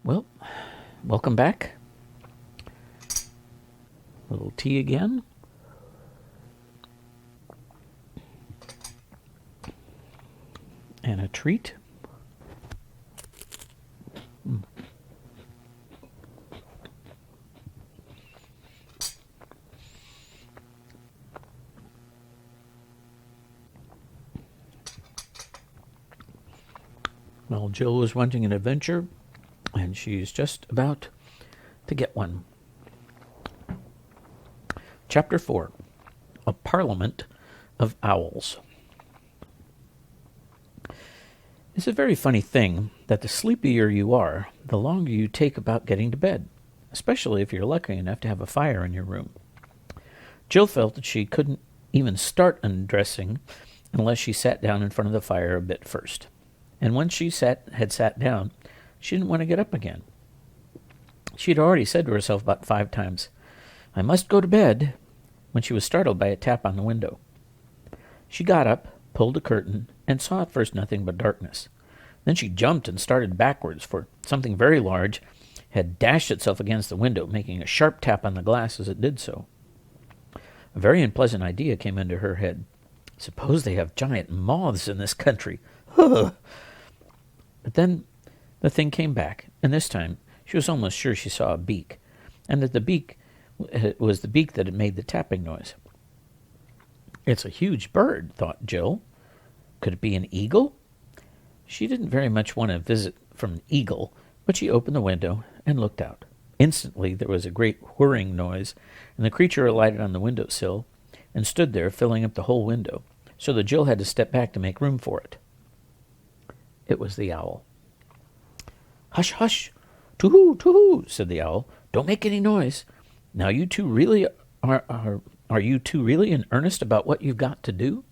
Well, welcome back. A little tea again. And a treat. Well, Jill was wanting an adventure, and she's just about to get one. Chapter 4, A Parliament of Owls. It's a very funny thing that the sleepier you are, the longer you take about getting to bed, especially if you're lucky enough to have a fire in your room. Jill felt that she couldn't even start undressing unless she sat down in front of the fire a bit first. And once she had sat down, she didn't want to get up again. She had already said to herself about 5 times, "I must go to bed," when she was startled by a tap on the window. She got up, pulled the curtain, and saw at first nothing but darkness. Then she jumped and started backwards, for something very large had dashed itself against the window, making a sharp tap on the glass as it did so. A very unpleasant idea came into her head. Suppose they have giant moths in this country. Ugh. But then the thing came back, and this time she was almost sure she saw a beak, and that the beak was the beak that had made the tapping noise. It's a huge bird, thought Jill. Could it be an eagle? She didn't very much want a visit from an eagle, but she opened the window and looked out. Instantly there was a great whirring noise, and the creature alighted on the window sill and stood there, filling up the whole window, so that Jill had to step back to make room for it. It was the owl. "Hush, hush! Too-hoo, too-hoo!" said the owl. "Don't make any noise. Now you two really are you two really in earnest about what you've got to do?"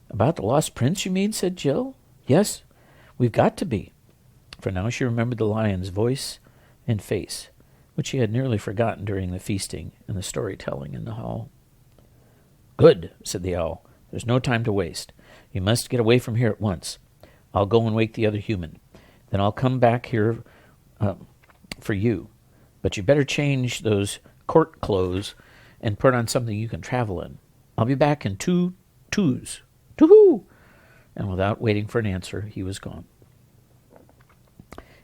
"About the lost prince, you mean?" said Jill. "Yes, we've got to be." For now she remembered the lion's voice and face, which she had nearly forgotten during the feasting and the storytelling in the hall. "Good," said the owl. "There's no time to waste. You must get away from here at once. I'll go and wake the other human. Then I'll come back here for you. But you better change those court clothes and put on something you can travel in. I'll be back in 2 twos. Too-hoo!" And without waiting for an answer, he was gone.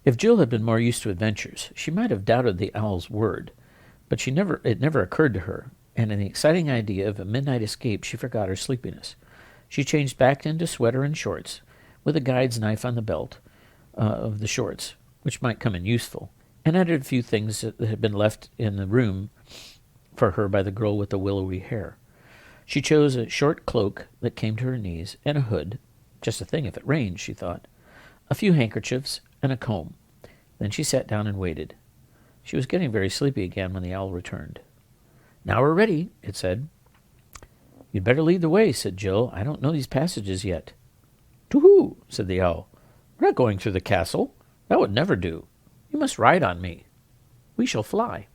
If Jill had been more used to adventures, she might have doubted the owl's word, but it never occurred to her, and in the exciting idea of a midnight escape she forgot her sleepiness. She changed back into sweater and shorts, with a guide's knife on the belt of the shorts, which might come in useful, and added a few things that had been left in the room for her by the girl with the willowy hair. She chose a short cloak that came to her knees, and a hood, just a thing if it rained, she thought, a few handkerchiefs, and a comb. Then she sat down and waited. She was getting very sleepy again when the owl returned. "Now we're ready," it said. "You'd better lead the way," said Jill. "I don't know these passages yet." "Too-hoo!" said the owl. "We're not going through the castle. That would never do. You must ride on me. We shall fly."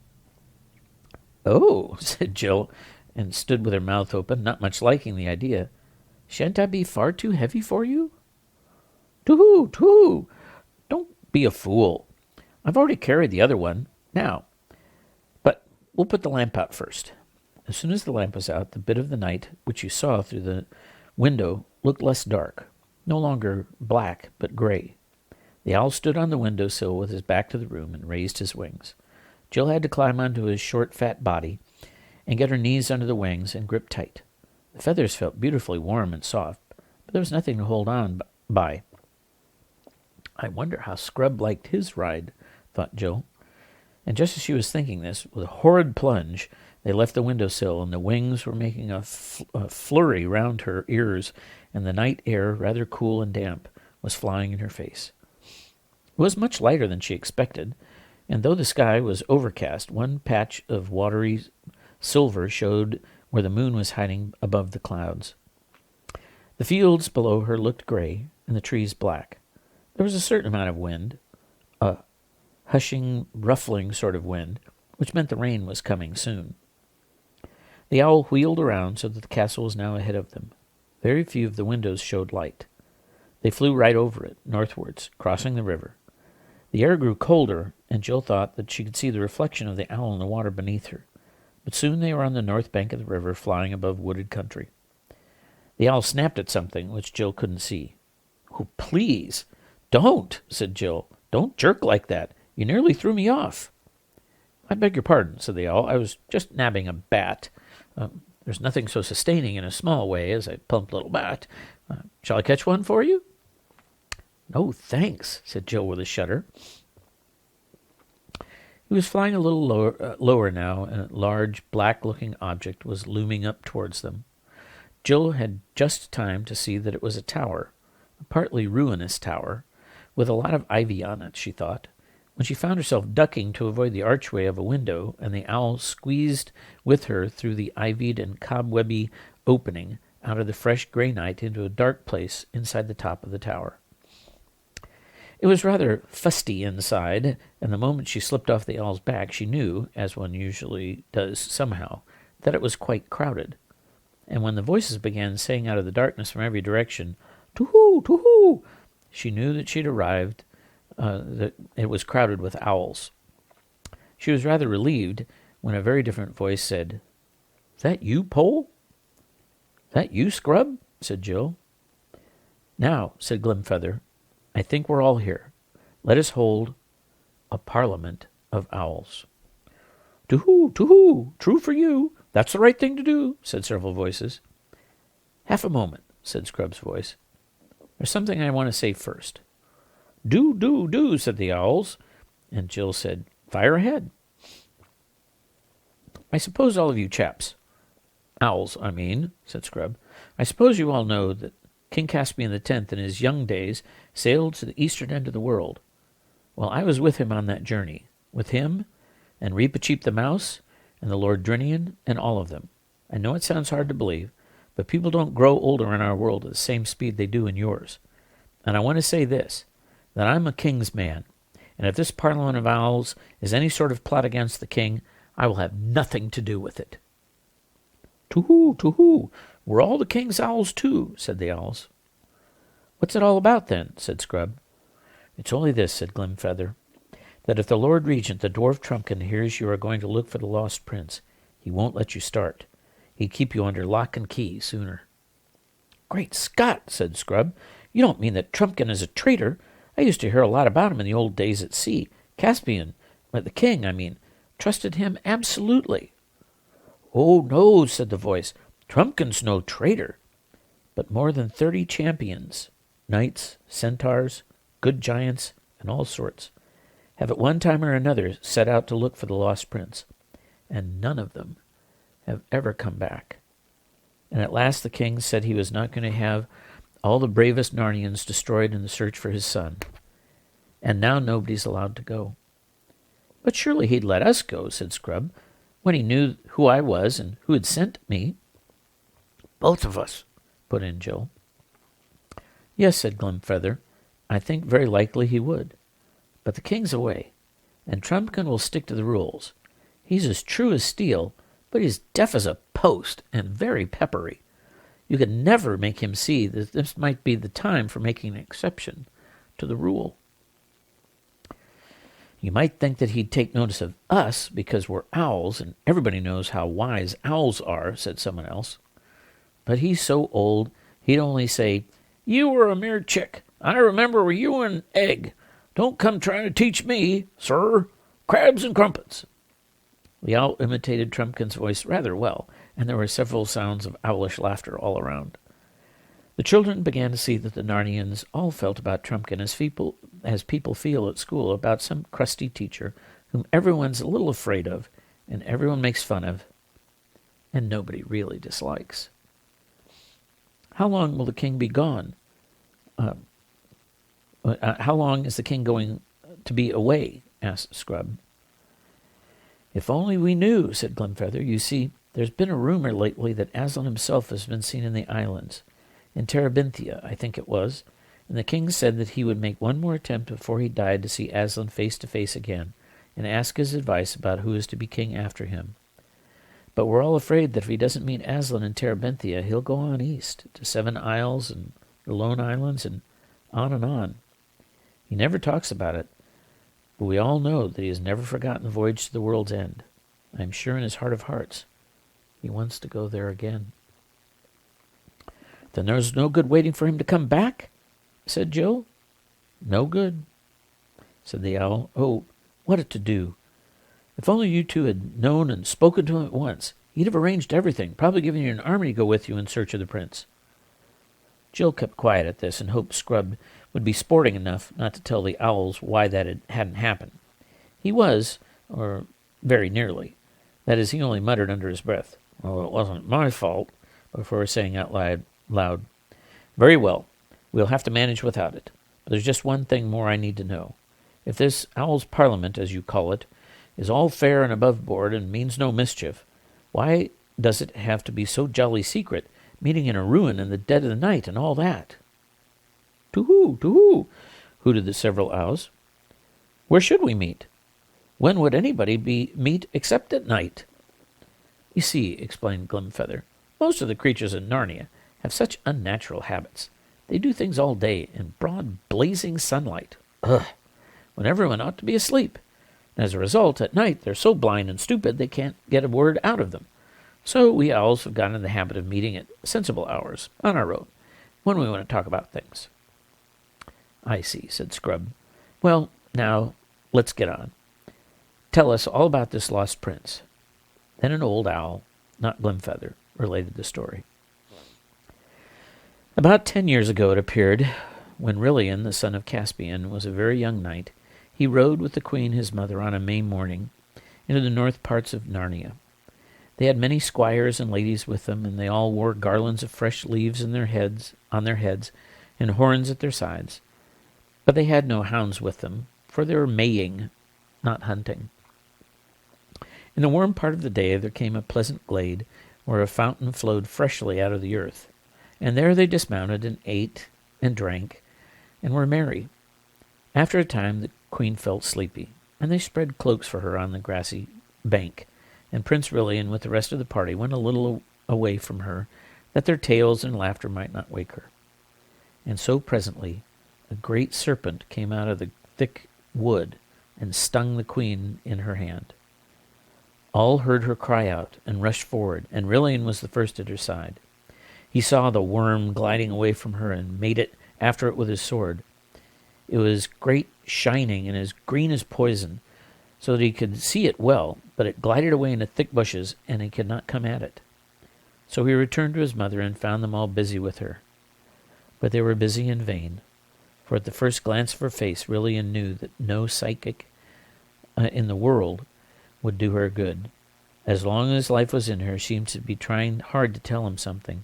"Oh," said Jill, and stood with her mouth open, not much liking the idea. "Shan't I be far too heavy for you?" "Too-hoo, too-hoo! Don't be a fool. I've already carried the other one. Now, but we'll put the lamp out first." As soon as the lamp was out, the bit of the night which you saw through the window looked less dark, no longer black, but gray. The owl stood on the window sill with his back to the room and raised his wings. Jill had to climb onto his short, fat body and get her knees under the wings and grip tight. The feathers felt beautifully warm and soft, but there was nothing to hold on by. "I wonder how Scrub liked his ride," thought Jill. And just as she was thinking this, with a horrid plunge, they left the window-sill, and the wings were making a flurry round her ears, and the night air, rather cool and damp, was flying in her face. It was much lighter than she expected, and though the sky was overcast, one patch of watery silver showed where the moon was hiding above the clouds. The fields below her looked gray, and the trees black. There was a certain amount of wind, a hushing, ruffling sort of wind, which meant the rain was coming soon. The owl wheeled around so that the castle was now ahead of them. Very few of the windows showed light. They flew right over it, northwards, crossing the river. The air grew colder, and Jill thought that she could see the reflection of the owl in the water beneath her. But soon they were on the north bank of the river, flying above wooded country. The owl snapped at something which Jill couldn't see. "Oh, please, don't," said Jill. "Don't jerk like that. You nearly threw me off." "I beg your pardon," said the owl. "I was just nabbing a bat. There's nothing so sustaining in a small way as a plump little bat. Shall I catch one for you?" "No, thanks," said Jill with a shudder. He was flying a little lower now, and a large, black-looking object was looming up towards them. Jill had just time to see that it was a tower, a partly ruinous tower, with a lot of ivy on it, she thought, when she found herself ducking to avoid the archway of a window, and the owl squeezed with her through the ivied and cobwebby opening out of the fresh grey night into a dark place inside the top of the tower. It was rather fusty inside, and the moment she slipped off the owl's back, she knew, as one usually does somehow, that it was quite crowded. And when the voices began saying out of the darkness from every direction, "Too-hoo, too-hoo," she knew that she'd arrived, that it was crowded with owls. She was rather relieved when a very different voice said, "Is that you, Pole?" "That you, Scrub?" said Jill. "Now," said Glimfeather, "I think we're all here. Let us hold a parliament of owls." "Too-hoo, too-hoo, true for you. That's the right thing to do," said several voices. "Half a moment," said Scrub's voice. "There's something I want to say first." Do, said the owls, and Jill said, "Fire ahead." "I suppose all of you chaps, owls, I mean," said Scrub, "I suppose you all know that King Caspian X in his young days sailed to the eastern end of the world. Well, I was with him on that journey, with him and Reepicheep the mouse and the Lord Drinian and all of them. I know it sounds hard to believe, but people don't grow older in our world at the same speed they do in yours. And I want to say this, that I'm a king's man, and if this parliament of owls is any sort of plot against the king, I will have nothing to do with it." "Too-hoo, too-hoo, we're all the king's owls too," said the owls. "What's it all about then?" said Scrub. "It's only this," said Glimfeather, "that if the Lord Regent, the dwarf Trumpkin, hears you are going to look for the lost prince, he won't let you start. He'd keep you under lock and key sooner." "Great Scott," said Scrub, "you don't mean that Trumpkin is a traitor? I used to hear a lot about him in the old days at sea. Caspian, the king, I mean, trusted him absolutely." "Oh, no," said the voice. "Trumpkin's no traitor. But more than 30 champions, knights, centaurs, good giants, and all sorts, have at one time or another set out to look for the lost prince, and none of them have ever come back. And at last the king said he was not going to have all the bravest Narnians destroyed in the search for his son. And now nobody's allowed to go." "But surely he'd let us go," said Scrub, "when he knew who I was and who had sent me." "Both of us," put in Jill. "Yes," said Glimfeather, "I think very likely he would. But the king's away, and Trumpkin will stick to the rules. He's as true as steel, but he's deaf as a post and very peppery. You could never make him see that this might be the time for making an exception to the rule. You might think that he'd take notice of us because we're owls, and everybody knows how wise owls are," said someone else. "But he's so old, he'd only say, 'You were a mere chick. I remember you were an egg. Don't come trying to teach me, sir. Crabs and crumpets.'" The owl imitated Trumpkin's voice rather well, and there were several sounds of owlish laughter all around. The children began to see that the Narnians all felt about Trumpkin as people feel at school about some crusty teacher whom everyone's a little afraid of, and everyone makes fun of, and nobody really dislikes. "How long will the king be gone? How long is the king going to be away?" asked Scrub. "If only we knew," said Glimfeather. "You see, there's been a rumor lately that Aslan himself has been seen in the islands, in Terabithia, I think it was, and the king said that he would make one more attempt before he died to see Aslan face to face again, and ask his advice about who is to be king after him. But we're all afraid that if he doesn't meet Aslan in Terabithia, he'll go on east, to 7 Isles and the Lone Islands, and on and on. He never talks about it, but we all know that he has never forgotten the voyage to the world's end. I am sure in his heart of hearts he wants to go there again." "Then there's no good waiting for him to come back?" said Jill. "No good," said the owl. "Oh, what a to-do. If only you two had known and spoken to him at once. He'd have arranged everything, probably given you an army to go with you in search of the prince." Jill kept quiet at this and hoped Scrub would be sporting enough not to tell the owls why that hadn't happened. He was, or very nearly. That is, he only muttered under his breath, "Oh, it wasn't my fault," before saying out loud, "Very well, we'll have to manage without it. But there's just one thing more I need to know. If this Owl's Parliament, as you call it, is all fair and above board and means no mischief, why does it have to be so jolly secret, meeting in a ruin in the dead of the night and all that?" "To-hoo, to-hoo," hooted the several owls. "Where should we meet? When would anybody meet except at night?" "You see," explained Glimfeather, "most of the creatures in Narnia have such unnatural habits. They do things all day in broad, blazing sunlight. Ugh! When everyone ought to be asleep. And as a result, at night they're so blind and stupid they can't get a word out of them. So we owls have gotten in the habit of meeting at sensible hours, on our own, when we want to talk about things." "I see," said Scrub. "Well, now, let's get on. Tell us all about this lost prince." Then an old owl, not Glimfeather, related the story. "About 10 years ago it appeared, when Rilian, the son of Caspian, was a very young knight, he rode with the queen his mother on a May morning into the north parts of Narnia. They had many squires and ladies with them, and they all wore garlands of fresh leaves on their heads, and horns at their sides. But they had no hounds with them, for they were maying, not hunting. In the warm part of the day there came a pleasant glade, where a fountain flowed freshly out of the earth, and there they dismounted and ate and drank, and were merry. After a time the queen felt sleepy, and they spread cloaks for her on the grassy bank, and Prince Rilian with the rest of the party went a little away from her, that their tales and laughter might not wake her. And so presently a great serpent came out of the thick wood and stung the queen in her hand. All heard her cry out and rushed forward, and Rilian was the first at her side. He saw the worm gliding away from her and made it after it with his sword. It was great, shining, and as green as poison, so that he could see it well, but it glided away into thick bushes, and he could not come at it. So he returned to his mother and found them all busy with her. But they were busy in vain, for at the first glance of her face Rilian knew that no psychic in the world would do her good. As long as life was in her, she seemed to be trying hard to tell him something,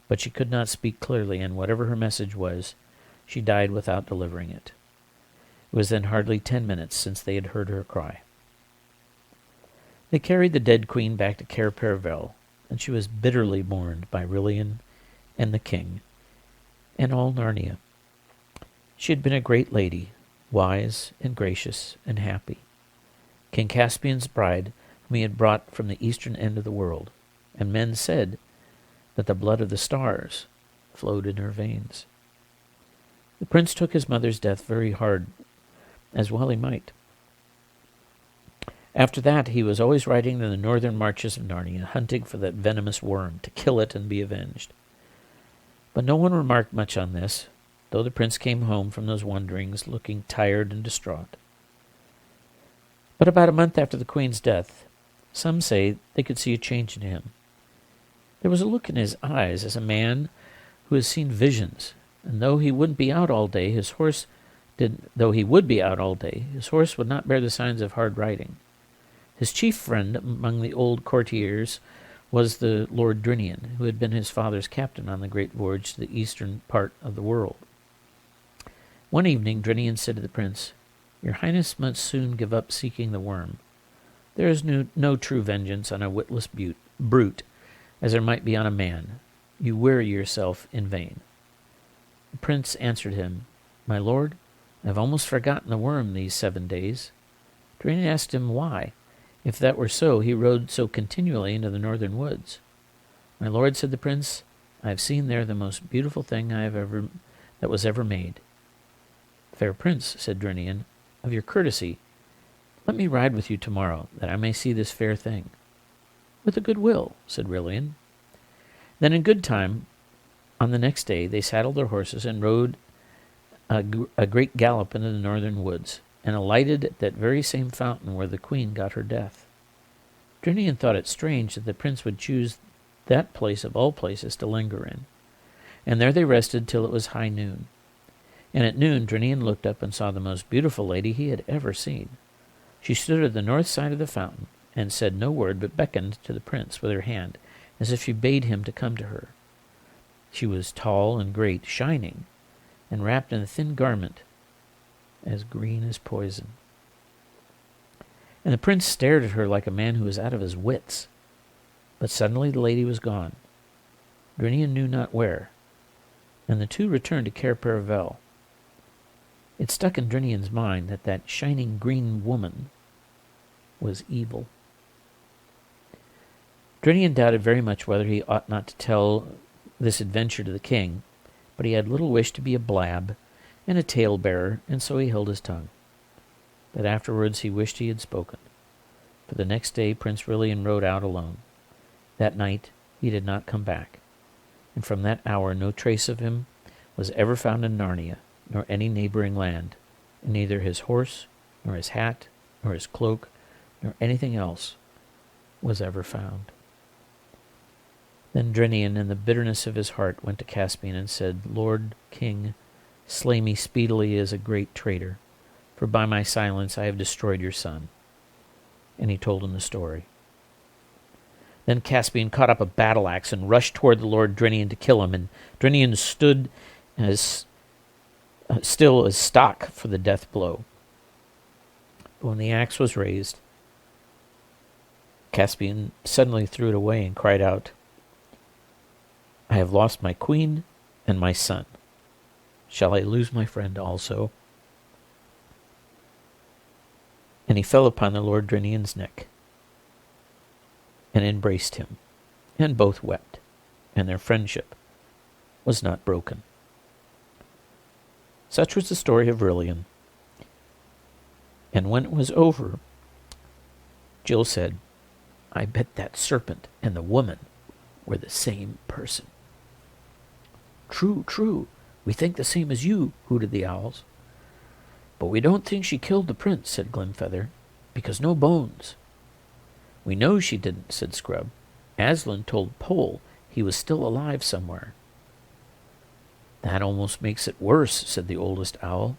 but she could not speak clearly, and whatever her message was, she died without delivering it. It was then hardly 10 minutes since they had heard her cry. They carried the dead queen back to Cair Paravel, and she was bitterly mourned by Rilian and the king, and all Narnia. She had been a great lady, wise and gracious and happy, King Caspian's bride, whom he had brought from the eastern end of the world, and men said that the blood of the stars flowed in her veins. The prince took his mother's death very hard, as well he might. After that he was always riding in the northern marches of Narnia, hunting for that venomous worm, to kill it and be avenged. But no one remarked much on this, though the prince came home from those wanderings looking tired and distraught. But about a month after the queen's death, some say they could see a change in him. There was a look in his eyes as a man who has seen visions, and though he would be out all day, his horse would not bear the signs of hard riding. His chief friend among the old courtiers was the Lord Drinian, who had been his father's captain on the great voyage to the eastern part of the world. One evening Drinian said to the prince, "Your Highness must soon give up seeking the worm. There is no true vengeance on a witless brute, as there might be on a man. You weary yourself in vain." The prince answered him, "My lord, I have almost forgotten the worm these 7 days." Drinian asked him why. If that were so, he rode so continually into the northern woods. "My lord," said the prince, "I have seen there the most beautiful thing that was ever made." "Fair prince," said Drinian, of your courtesy, let me ride with you tomorrow, that I may see this fair thing. With a good will, said Rilian. Then in good time, on the next day, they saddled their horses and rode a great gallop into the northern woods, and alighted at that very same fountain where the queen got her death. Drinian thought it strange that the prince would choose that place of all places to linger in, and there they rested till it was high noon. And at noon Drinian looked up and saw the most beautiful lady he had ever seen. She stood at the north side of the fountain, and said no word, but beckoned to the prince with her hand, as if she bade him to come to her. She was tall and great, shining, and wrapped in a thin garment as green as poison. And the prince stared at her like a man who was out of his wits. But suddenly the lady was gone. Drinian knew not where, and the two returned to Cair Paravel. It stuck in Drinian's mind that that shining green woman was evil. Drinian doubted very much whether he ought not to tell this adventure to the king, but he had little wish to be a blab and a tale-bearer, and so he held his tongue. But afterwards he wished he had spoken. For the next day Prince Rilian rode out alone. That night he did not come back, and from that hour no trace of him was ever found in Narnia, nor any neighboring land, and neither his horse, nor his hat, nor his cloak, nor anything else was ever found. Then Drinian, in the bitterness of his heart, went to Caspian and said, Lord King, slay me speedily as a great traitor, for by my silence I have destroyed your son. And he told him the story. Then Caspian caught up a battle-axe and rushed toward the Lord Drinian to kill him, and Drinian stood as still as stock for the death blow. But when the axe was raised, Caspian suddenly threw it away and cried out, I have lost my queen and my son. Shall I lose my friend also? And he fell upon the Lord Drinian's neck and embraced him, and both wept, and their friendship was not broken. Such was the story of Rilian. And when it was over, Jill said, I bet that serpent and the woman were the same person. True, true. We think the same as you, hooted the owls. But we don't think she killed the prince, said Glimfeather, because no bones. We know she didn't, said Scrub. Aslan told Pole he was still alive somewhere. That almost makes it worse, said the oldest owl.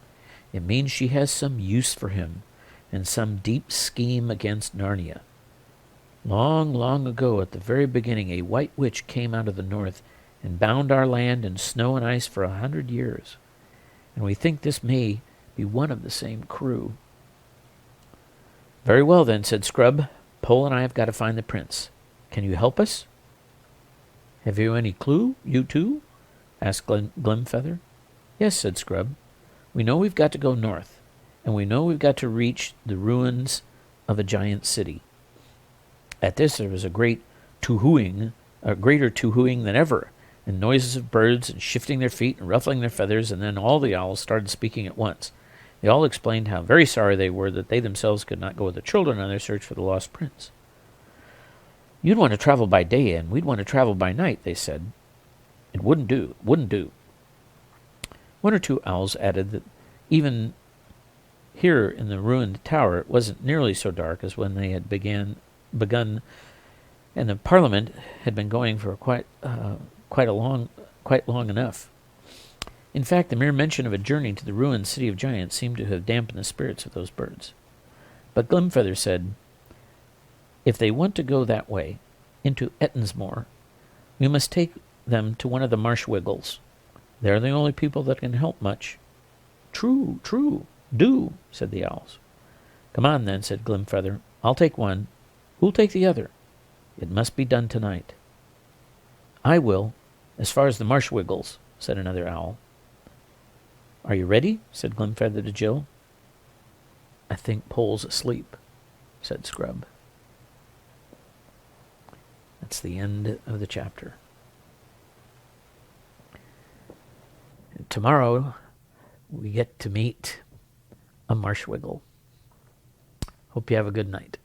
It means she has some use for him, and some deep scheme against Narnia. Long, long ago, at the very beginning, a white witch came out of the north and bound our land in snow and ice for 100 years, and we think this may be one of the same crew. Very well, then, said Scrub. Pole and I have got to find the prince. Can you help us? Have you any clue, you too? Asked Glimfeather. Yes, said Scrub. We know we've got to go north, and we know we've got to reach the ruins of a giant city. At this there was a greater toohooing than ever, and noises of birds and shifting their feet and ruffling their feathers, and then all the owls started speaking at once. They all explained how very sorry they were that they themselves could not go with the children on their search for the lost prince. You'd want to travel by day, and we'd want to travel by night, they said. It wouldn't do. One or two owls added that even here in the ruined tower it wasn't nearly so dark as when they had begun, and the Parliament had been going for quite long enough. In fact, the mere mention of a journey to the ruined city of giants seemed to have dampened the spirits of those birds. But Glimfeather said, if they want to go that way, into Ettonsmoor, we must take them to one of the Marshwiggles. They're the only people that can help much. True, do, said the owls. Come on, then, said Glimfeather. I'll take one. Who'll take the other? It must be done tonight. I will, as far as the Marshwiggles, said another owl. Are you ready? Said Glimfeather to Jill. I think Pole's asleep, said Scrub. That's the end of the chapter. Tomorrow we get to meet a marshwiggle. Hope you have a good night.